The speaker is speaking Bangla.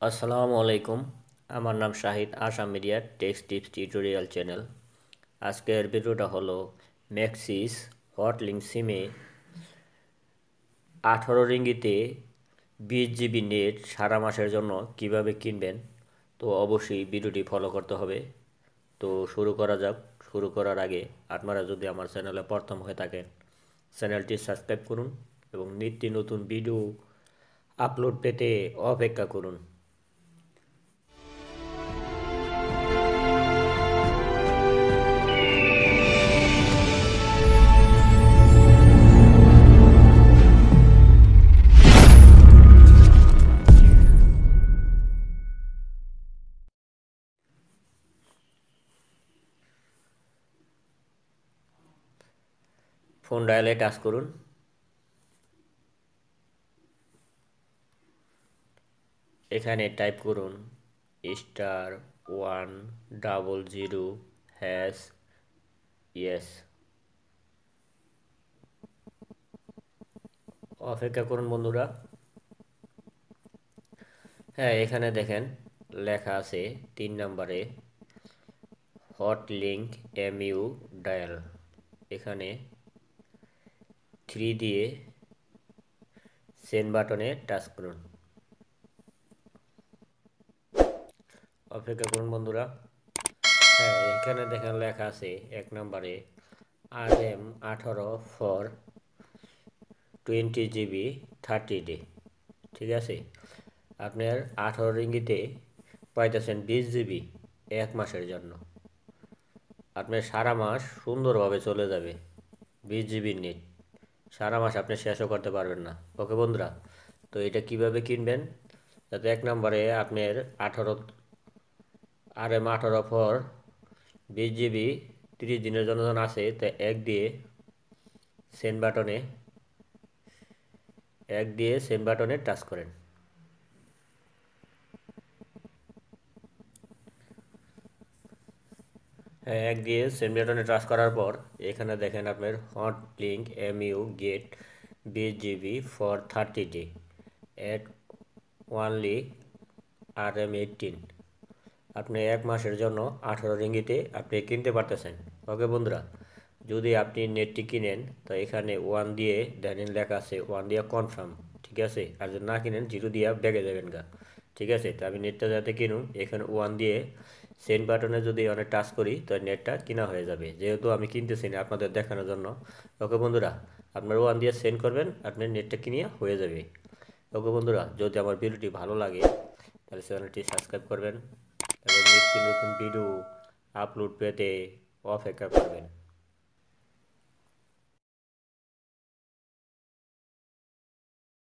আসসালামু আলাইকুম। আমার নাম Shahid, Assam media text tips tutorial channel. আজকের ভিডিওটা হলো ম্যাক্সিস হটলিংক সিমে 18 রিঙ্গিতে 20 জিবি নেট সারা মাসের জন্য কিভাবে কিনবেন। তো অবশ্যই ভিডিওটি ফলো করতে হবে। তো শুরু করা যাক। শুরু করার আগে আপনারা যদি আমার চ্যানেলে প্রথম হয়ে থাকেন, চ্যানেলটি সাবস্ক্রাইব করুন এবং নিত্য নতুন ভিডিও আপলোড পেতে অপেক্ষা করুন। ফোন ডায়ালে টাচ করুন। এখানে টাইপ করুন *100# ইয়েস। অপেক্ষা করুন বন্ধুরা। হ্যাঁ, এখানে দেখেন লেখা আছে 3 নম্বরে হট লিঙ্ক এমইউ ডায়াল। এখানে 3 দিয়ে সেন্ড বাটনে টাচ করুন। অপেক্ষা করুন বন্ধুরা। হ্যাঁ, এখানে দেখেন লেখা আছে 1 নম্বরে RM18 ফর 20 জিবি 30 ডে। ঠিক আছে, আপনার 18 রিঙ্গিতে পাইতেছেন 20 জিবি 1 মাসের জন্য। আপনার সারা মাস সুন্দরভাবে চলে যাবে। 20 জিবির নেট সারা মাস আপনি শেষও করতে পারবেন না। ওকে বন্ধুরা, তো এটা কিভাবে কিনবেন? যাতে 1 নম্বরে আপনার 18 ফর 20 জিবি 30 দিনের জন্য আছে, তাই সেন্ড বাটনে সেন্ড বাটনে টাচ করেন। সেন্ড বাটনে টাচ করার পর এখানে দেখেন আপনার Hotlink MU get 20 GB for 30 day at only RM18। আপনি 1 মাসের জন্য 18 রিঙ্গিতে আপনি কিনতে পারতেছেন। ওকে বন্ধুরা, যদি আপনি নেটটি কিনেন তো এখানে 1 দিয়ে দেখেন লেখা আছে 1 দিয়ে কনফার্ম। ঠিক আছে, আর যদি না কিনেন 0 দিয়ে ব্যাগে যাবেন গা। ঠিক আছে, তো আমি নেটটা যাতে কিনুন এখানে 1 দিয়ে সেন্ড বাটনে যদি অনেক টাচ করি তো নেটটা কিনা হয়ে যাবে, যেহেতু আমি কিনতেছি না আপনাদের দেখানোর জন্য। ওকে বন্ধুরা, আপনারা 1 দিয়ে সেন্ড করবেন, আপনার নেটটা কিনিয়া হয়ে যাবে। ওকে বন্ধুরা, যদি আমার ভিডিওটি ভালো লাগে তাহলে চ্যানেলটি সাবস্ক্রাইব করবেন এবং নিত্য নতুন ভিডিও আপলোড পেতে অপেক্ষা করবেন।